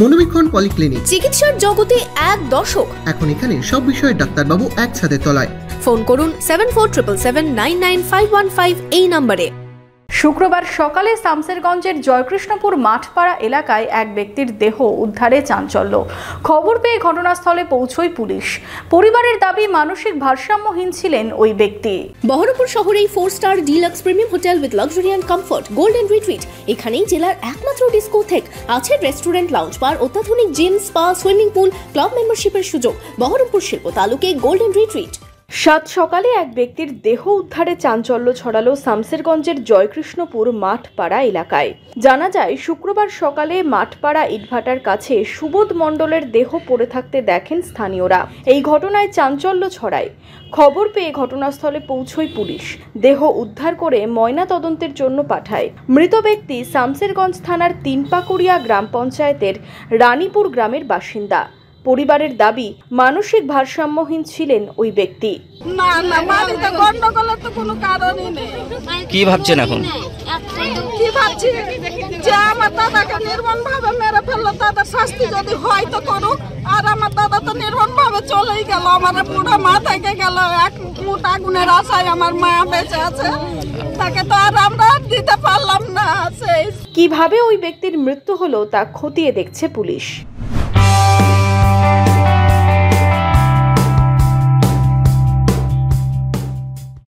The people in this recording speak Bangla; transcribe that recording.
মনোবীক্ষণ পলিক্লিনিক, চিকিৎসার জগতে এক দশক। এখন এখানে সব বিষয়ে ডাক্তারবাবু একসাথে তলায়। ফোন করুন 7477999515 এই নম্বরে। শুক্রবার সকালে শামসেরগঞ্জের জয়কৃষ্ণপুর মাঠপাড়া এলাকায় এক ব্যক্তির দেহ উদ্ধারে চাঞ্চল্য। খবর পেয়ে ঘটনাস্থলে পৌঁছয় পুলিশ। পরিবারের দাবি মানসিক ভারসাম্যহীন ছিলেন ওই ব্যক্তি। বহরমপুর শহরেই 4 star deluxe premium hotel with luxury and comfort golden retreat. এখানেই জেলার একমাত্র ডিস্কোথেক, আছে রেস্টুরেন্ট, লাউঞ্জ বার, অত্যাধুনিক gym, spa, swimming pool, club মেম্বারশিপের সুযোগ। বহরমপুর শিল্প তালুকে গোল্ডেন রিট্রিট। সাত সকালে এক ব্যক্তির দেহ উদ্ধারে চাঞ্চল্য ছড়ালো শামসেরগঞ্জের জয়কৃষ্ণপুর মাঠপাড়া এলাকায়। জানা যায়, শুক্রবার সকালে মাঠপাড়া ইটভাটার কাছে সুবোধ মণ্ডলের দেহ পড়ে থাকতে দেখেন স্থানীয়রা। এই ঘটনায় চাঞ্চল্য ছড়ায়। খবর পেয়ে ঘটনাস্থলে পৌঁছয় পুলিশ। দেহ উদ্ধার করে ময়না তদন্তের জন্য পাঠায়। মৃত ব্যক্তি শামসেরগঞ্জ থানার তিনপাকুড়িয়া গ্রাম পঞ্চায়েতের রানীপুর গ্রামের বাসিন্দা। পরিবারের দাবি মানসিক ভারসাম্যহীন ছিলেন ওই ব্যক্তি। না না, বাড়িতে গন্ডগোলের তো কোনো কারণই নেই। কি ভাবছেন এখন? কি ভাবছি যে আমার দাদাকে নির্মম ভাবে মেরে ফেললো, তাদের শাস্তি যদি হয় তো করুক। আর আমার দাদা তো নির্মম ভাবে চলেই গেল, আমার বুড়ো মা থেকে গেল। এক মুঠ আগুনের আশায় আমার মা বেঁচে আছে, তাকে তো আর আমরা দিতে পারলাম না। কিভাবে ওই ব্যক্তির মৃত্যু হলো তা খতিয়ে দেখছে পুলিশ।